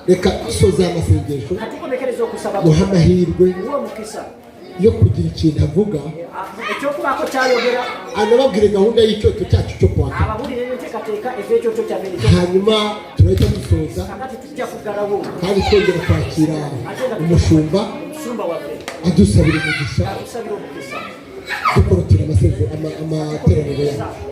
reka dusoza amasengesho muha amahirwe yo kugira ikintu avuga anababwire gahunda y'icyoto cyacu cyo kuwa hanyuma turahita dusoza kandi twongera kwakira umushumba adusabira umugisha dukorotira amateraniro yacu.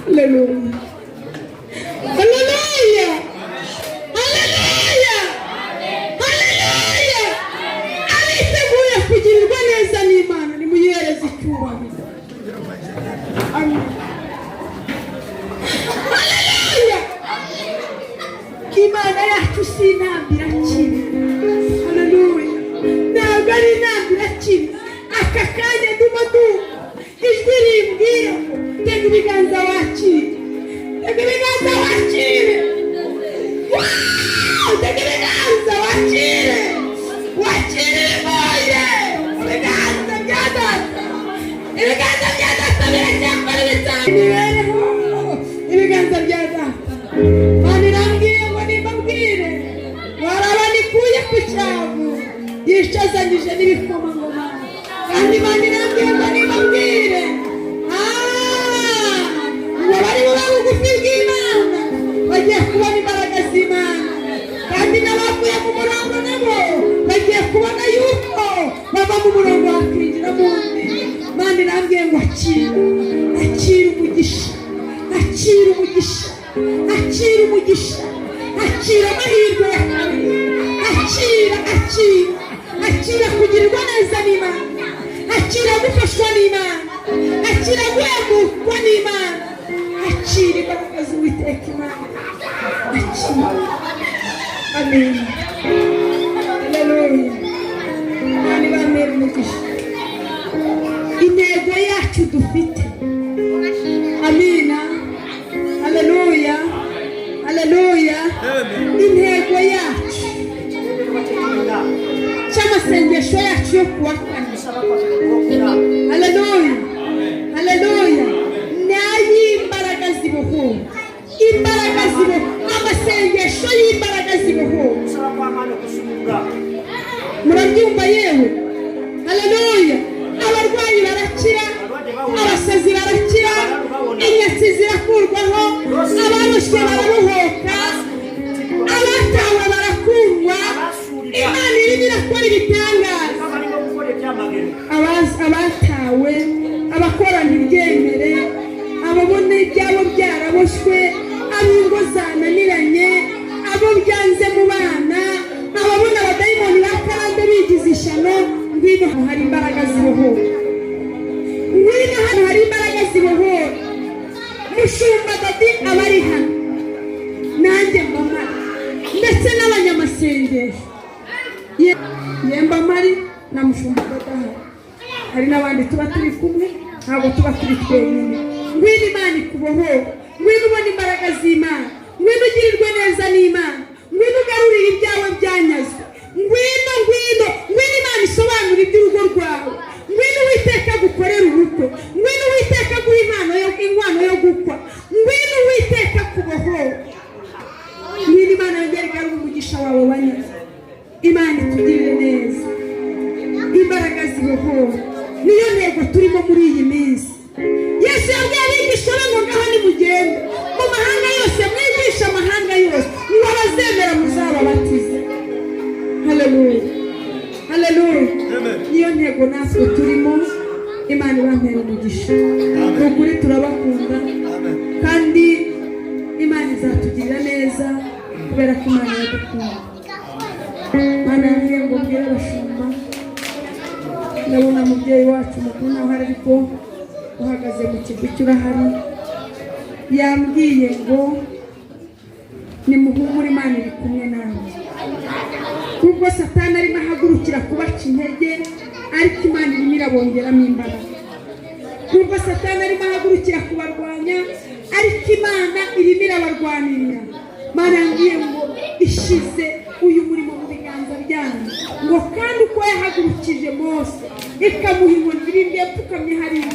Hallelujah. Hallelujah. Hallelujah. Hallelujah. Aliteguye kugirirwa neza n'Imana nimuyihereze icyubahiro. Amen. Hallelujah. Imana yacu si intambira kibi. Hallelujah. Ntabwo ari intambira kibi. Aka kanya ndimo ijwi rimbwira tega ibiganza wakire. Tega ibiganza wakire. Tega ibiganza wakire. Wakire moye. Ibiganza bya data. Ibiganza bya data biracyakora ibitaro. Ibiganza bya data. Mani nambwiye ngo nimbabwire. Waraba nikuye ku cyavu. Yishazanyije n'ibikomangoma. Kandi mani nambwiye ngo nimbabwire. Abari bugufi bw'Imana bagiye kubona imbaraga z'Imana, kandi n'abavuye mu murongo nabo bagiye kubona yuko bava mu murongo bakinjira mu wundi. Mani nambwiye ngo akira umugisha, akira umugisha, akira umugisha, akira amahirwe ya kabiri, akira kugirirwa neza n'Imana, akira gufashwa n'Imana, akira guhemukwa n'Imana, akira imbaraga z'Uwiteka Imana, akira. Amen. Hallelujah. Mani bamera umugisha. Intego yacu dufite. Amina. Hallelujah. Hallelujah. Intego yacu cy'amasengesho yacu yo kuwa kane. Hallelujah. Hallelujah. Nay'imbaraga zibohora. Imbaraga zibohora. Amasengesho y'imbaraga zibohora. Murabyumva yewe? Hallelujah. Abarwayi barakira, abasazi barakira, inyatsi zirakurwaho, abarushye bararuhuka, abatawe barakundwa. Imana irimo irakora ibitangaza. Abatawe, abakorana ibyemere, ababona ibyabo byaraboshywe, ab'ingo zananiranye, abo byanze mu bana, ababona abadayimoni bakarande bigize ishyano. Ngwino hano hari imbaraga zibohora. Ngwino hano hari imbaraga zibohora. Mushumba Dadi abari hano, nanjye mbamara, ndetse n'abanyamasengesho. Yemba mari na mushumba Dadi hari n'abandi tuba turi kumwe, ntabwo tuba turi twenyine. Ngwino Imana ikubohora. Ngwino ubona imbaraga z'Imana. Ngwino ugirirwe neza n'Imana. Ngwino ugarurire ibyawe byanyazwe. Ngwino Imana isobanura iby'urugo rwawe. Ngwino Uwiteka gukorera ubukwe. Ngwino Uwiteka guha inkwano yo gukwa. Ngwino Uwiteka kubohora. Ngwino Imana yongere igarure umugisha wawe wanyaze. Imana itugirire neza. Imbaraga zibohora niyo ntego turimo muri iyi minsi. Yesu yabwiye abigishwa be ngo ngaho nimugende mu mahanga yose, mwigisha amahanga yose, ngo abazemera muzababatize. Hallelujah. Hallelujah. Niyo ntego natwe turimo. Imana ibampere umugisha. Ni ukuri turabakunda kandi Imana izatugirira neza kubera ko Imana yadukunda. Mana yambwiye ngo mbwire abashumba, ndabona umubyeyi wacu mukuru nawe hari ariko uhagaze mu kigo cy'urahari. Yambwiye ngo nimuhumure, Imana iri kumwe nawe. Nubwo Satani arimo ahagurukira kubaca intege, ariko Imana irimo irabongeramo imbaraga. Nubwo Satani arimo ahagurukira kubarwanya, ariko Imana irimo irabarwanirira. Mana yambwiye ngo ishize uyu murimo mu biganza byanyu, ngo kandi uko yahagurukije Mose ikamuha inkoni irindi yapfukamye hariya.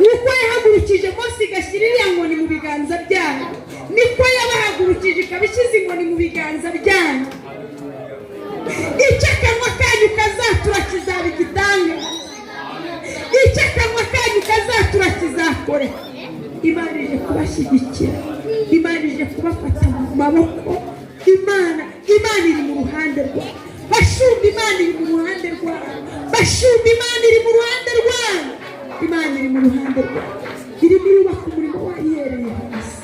Nuko yahagurukije Mose igashyira iriya nkoni mu biganza byayo, niko yabahagurukije ikabishyize inkoni mu biganza byayo. Icyo akanwa kanyu kazatura kizaba igitangaza, icyo akanwa kanyu kazatura kizakore. Imana ije kubashyigikira, Imana ije kubafata mu maboko. Imana iri mu ruhande rwawe. Bashumba, Imana iri mu ruhande rwawe. Bashumba, Imana iri mu ruhande rwawe. Imana iri mu ruhande rwawe, irimo irubaka umurimo wayihereye hasi.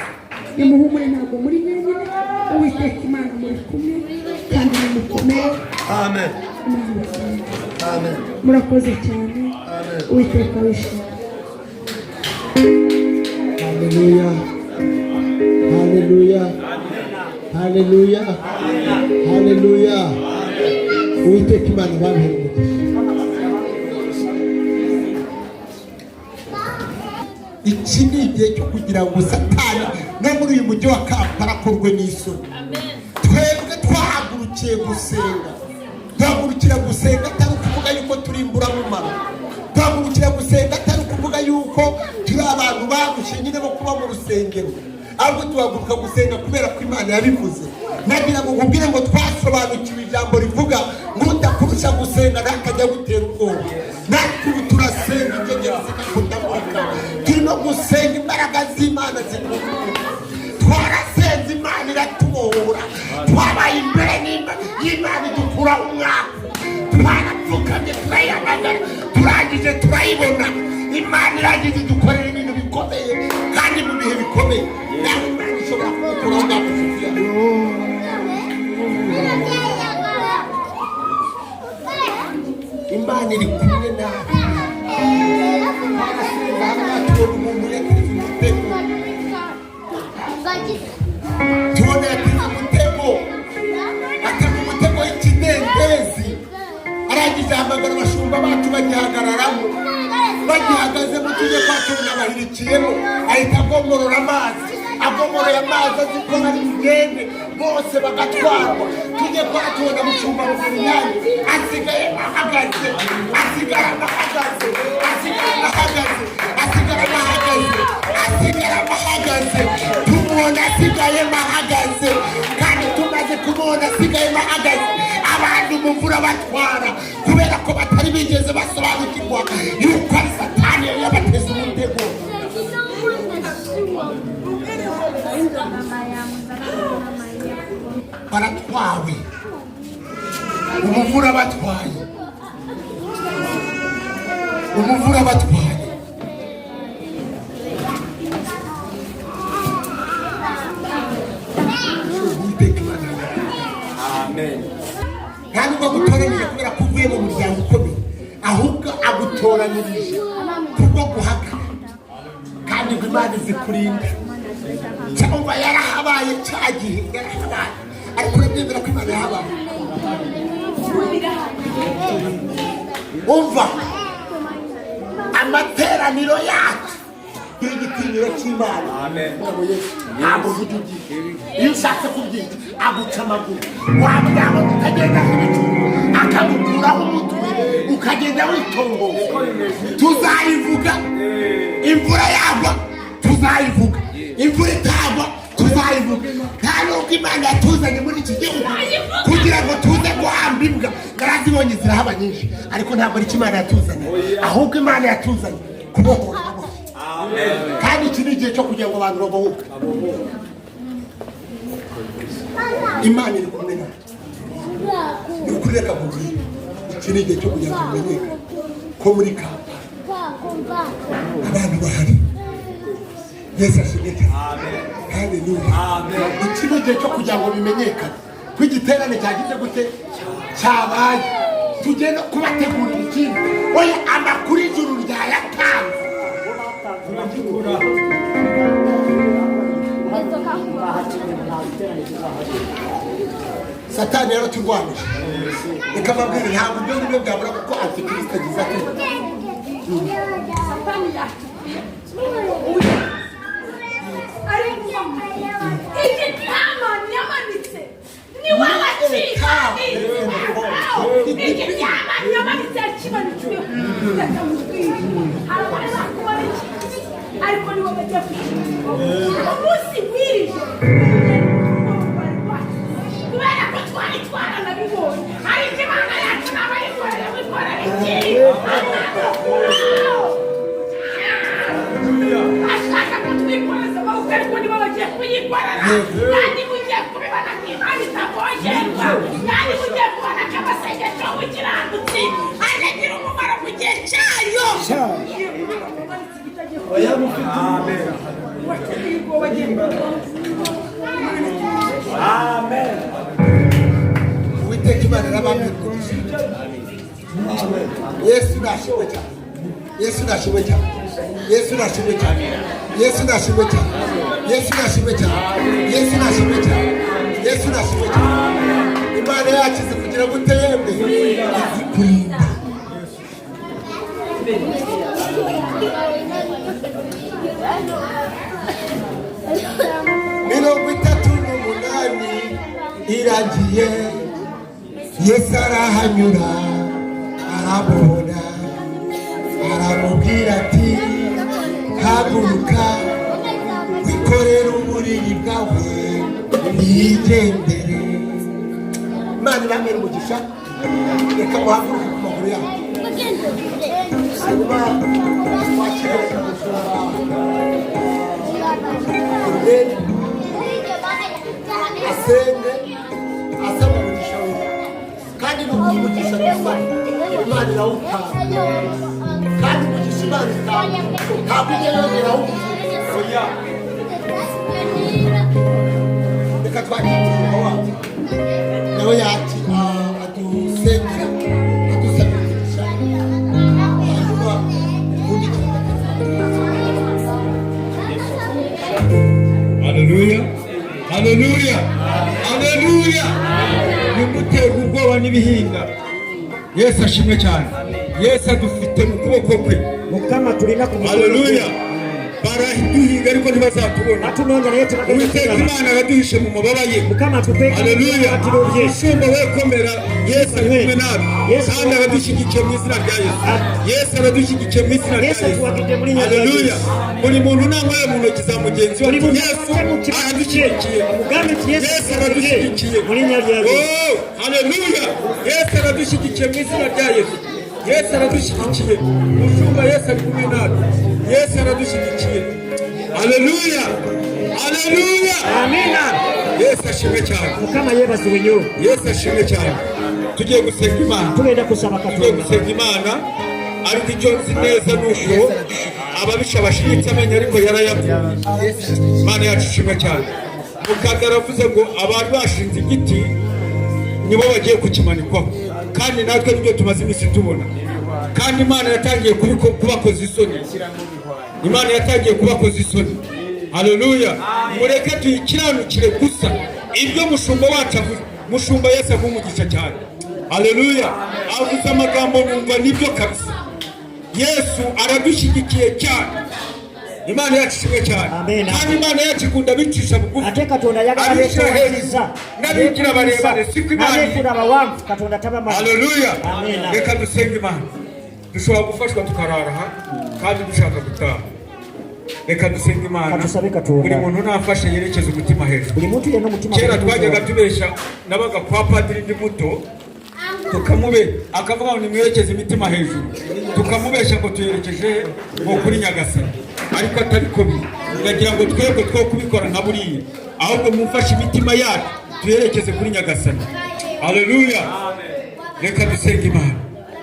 Nimuhumure, ntabwo muri mwenyine. Uwiteka Imana muri kumwe kandi nimukomere. Amen. Amen. Murakoze cyane. Uwiteka wishimye. Haleluya, haleluya, haleluya, haleluya. Uwiteka Imana babihe umugisha. Iki ni igihe cyo kugira ngo Satani no muri uyu mujyi wa Kampala akorwe n'isoni. Twebwe twahagurukiye gusenga, duhagurukira gusenga atari ukuvuga yuko turi imburamumaro, duhagurukira gusenga atari ukuvuga yuko turi abantu bagushye nyine bo kuba mu rusengero, ahubwo duhaguruka gusenga kubera ko Imana yabivuze. Nagira ngo nkubwire ngo twasobanukiwe ijambo rivuga ngo udakurusha gusenga ntakajya gutera ubwoba. Natwe ubu turasenga ibyo byazika kudamurika, turimo gusenga imbaraga z'Imana zikuvura. Twarasenze Imana iratubohora, twabaye imbere y'Imana idukura umwaka, twarapfukamye turayamagana, turangije turayibona. Imana irangije idukorera ibintu bikomeye kandi mu bihe bikomeye. Nawe Imana ishobora kugukura ugapfuka. Imana iri kumwe nawe. Tubona yateze umutego, atega umutego w'ikidendezi. Arangije ahamagara abashumba bacu bagihagararamo, bagihagazemo tujye kwacu n'abahirikiyemo, ahita agomorora amazi. Agomoroye amazi azi ko hari ingende bose bagatwarwa. Tujye kwa tubona mushumba Ruvunyanya asigaye ahagaze, asigara ahagaze, asigara ahagaze, asigara ahagaze, asigara ahagaze. Tumubona asigaye ahagaze, kandi tumaze kumubona asigaye ahagaze, abantu umuvura batwara kubera ko batari bigeze basobanukirwa yuko ari Satani yari yabateze umutego. Baratwawe, umuvura batwaye, umuvura batwaye. Amen. Nta nubwo agutoranyije kubera ko uvuye mu muryango ukomeye, ahubwo agutoranyirije kubwo guhagarara kandi ngo Imana izikurinda. Cyangwa yarahabaye cya gihe, yarahabaye, ariko urabyemera ko Imana yahabaye. Umva, amateraniro yacu y'igitinyiro cy'Imana. Ntabwo uvuga ugiye, iyo ushatse kubyita aguca amaguru, wabyaba ukagenda nk'ibicu akagukuraho umutwe ukagenda witongoza. Tuzayivuga, imvura yagwa tuzayivuga, imvura itagwa tuzayivuga. Nta nubwo Imana yatuzanye muri iki gihugu kugira ngo tuze guhamba imbwa. Narazibonye zirahaba nyinshi, ariko ntabwo ari Imana yatuzanye, ahubwo Imana yatuzanye kubohora abo. Kandi iki ni igihe cyo kugira ngo abantu babohoke. Imana iri kumwe nawe. Ni ukuri reka nkubwire, iki ni igihe cyo kugira ngo bimenyekane ko muri Kampala abantu bahari. Yesu ashimwe cyane. Haleluya. Iki ni igihe cyo kugira ngo bimenyekane ko igiterane cyagize gute cyabaye. Tugenda kubategurira ikindi. Oya, amakuru y'ijuru ryayatanze. Satani yaraturwanije. Reka mbabwire, ntabwo ibyo ngibyo byabura kuko Antikristo agize ati Iki ariko nibo bajya kwiga umunsi wirije kubera ko twari twaranabibonye hari imana yacu n'abayikorera wikorera iki ashaka ko twikoreza amaboko ariko nibo bagiye kuyikorera kandi mugiye kubibona ko imana itavogerwa kandi mugiye kubona ko amasengesho w'ikiranutsi azagira umumaro mu gihe cyayo. Amen. Uwiteka Imana n'abamwifurije. Yesu nashimwe cyane. Yesu nashimwe cyane. Yesu nashimwe cyane. Yesu nashimwe cyane. Yesu nashimwe cyane. Yesu nashimwe cyane. Yesu nashimwe cyane. Imana yacu izi kugira gute yemwe izikurinda. Mirongo itatu n'umunani iragiye Yesu arahanyura arabona aramubwira ati haguruka wikorere uburiri bwawe nigendere. Imana iramera umugisha reka muhaguruke ku maguru yawe hanyuma twakireka asenge asaba umugisha we kandi n'umugisha gusa Imana irawutanga kandi umugisha Imana itanga ntabwo ujya yongera awugira. Reka twakire umugisha wacu nawe yakira adusengera adusaba umugisha hanyuma ubundi Haleluya, haleluya, haleluya. Nimuterwa ubwoba n'ibihinga. Yesu ashimwe cyane. Yesu adufite mu kuboko kwe. Mukama tulina ku Haleluya. Baraduhinga ariko ntibazatubona. Uwiteka Imana araduhishe mu mababa ye. Haleluya. Umushumba we komera. Yesu ari kumwe nawe kandi aradushyigikiye mu izina rya Yesu. Yesu aradushyigikiye mu izina rya Yesu. Haleluya. Buri muntu nanyweye mu ntoki za mugenzi we. Yesu aradushyigikiye. Yesu aradushyigikiye. Oh, haleluya. Yesu aradushyigikiye mu izina rya Yesu. Yesu aradushyigikiye. Umushumba Yesu ari kumwe nawe. Yesu aradushyigikiye. Haleluya. Haleluya. Amina. Yesu ashimwe cyane. Mukama yebaziwe nyo. Yesu ashimwe cyane. Tugiye gusenga Imana. Tugenda kusaba Katonda. Tugiye gusenga Imana. Ariko icyo nzi neza nuko ababisha bashitse amenya ariko yarayavuye. Imana yacu ishimwe cyane. Mukagara avuze ngo abantu bashinze igiti nibo bagiye kukimanikwaho. Kandi natwe nibyo tumaze iminsi tubona. Kandi Imana yatangiye kubakoza isoni. Imana yatangiye kubakoza isoni. Haleluya. Mureke tuyikiranukire gusa ibyo mushumba wacu avuze. Mushumba Yesu agumugisha cyane. Haleluya. Avuze amagambo numva nibyo kabisa. Yesu aradushyigikiye cyane. Imana yacu ishimwe cyane. Kandi Imana yacu ikunda bicisha bugufi. Ate Katonda yagala besoheza n'abigira barebare siko Imana abawanfu Katonda tabamara. Haleluya. Reka dusenge Imana. Dushobora gufashwa tukarara kandi dushaka gutaha. Reka dusenge Imana. Buri muntu nafashe yerekeza umutima hejuru. Buri muntu yeno umutima. Kera twajyaga tubesha nabaga kwa padiri ndi muto tukamube akavuga ngo nimwerekeze imitima hejuru, tukamubesha ngo tuyerekeje ngo kuri Nyagasani, ariko atari ko biri. Ndagira ngo twebwe two kubikora nka buriya, ahubwo mufashe imitima yacu tuyerekeze kuri Nyagasani. Haleluya. Reka dusenge Imana.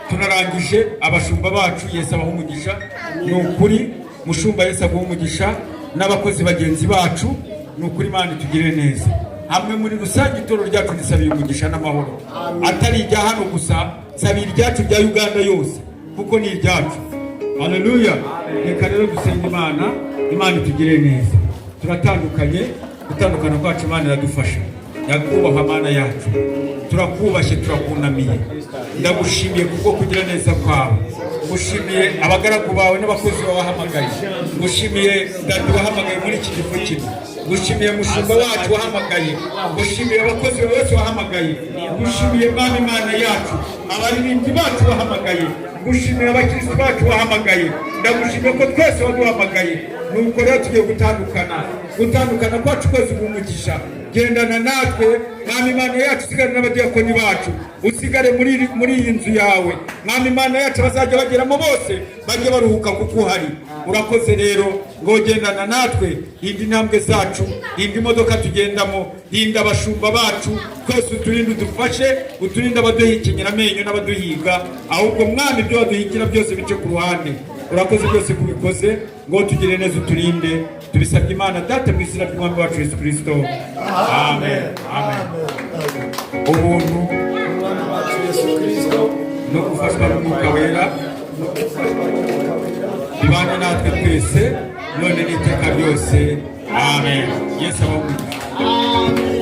Tunarangije abashumba bacu Yesu abaha umugisha. Ni ukuri mushumba Yesu aguha umugisha n'abakozi bagenzi bacu. Ni ukuri Imana itugirire neza. Hamwe muri rusange itoro ryacu risabiye umugisha n'amahoro. Atari irya hano gusa, sabiye iryacu rya Uganda yose kuko ni iryacu. Haleluya. Reka rero dusenge Imana. Imana itugirire neza. Turatandukanye, gutandukana kwacu Imana iradufasha. Yakubaha Mana yacu. Turakubashye, turakunamiye. Ndagushimiye kuko kugira neza kwawe. Ngushimiye abagaragu bawe n'abakozi bahamagaye. Ngushimiye dadi wahamagaye muri iki gifu kimwe. Ngushimiye mushumba wacu wahamagaye. Ngushimiye abakozi bose wahamagaye. Ngushimiye Imana yacu, abaririmbyi bacu wahamagaye. gushimira abakirisitu bacu wahamagaye, ndagushimiye ko twese waduhamagaye. Nuko rero tugiye gutandukana kwacu kwezi umugisha. Gendana natwe Mwami Imana yacu, usigare n'abadiyakoni bacu, usigare muri iyi nzu yawe Mwami Imana yacu, bazajya bageramo bose bajye baruhuka kuko uhari. Urakoze rero ngo gendana natwe, indi ntambwe zacu, indi modoka tugendamo, rinda abashumba bacu, twese uturinde, udufashe, uturinde abaduhikinyira amenyo n'abaduhiga, ahubwo Mwami ibyo baduhigira byose bice ku ruhande. Urakoze byose kubikoze, ngo tugire neza, uturinde, tubisabye Imana Data mu izina ry'Umwami wacu Yesu Kristo. Amen. Amen. Ubuntu no gufashwa n'Umwuka Wera bibane natwe twese none n'iteka ryose. Amen. Yesu abamugisha.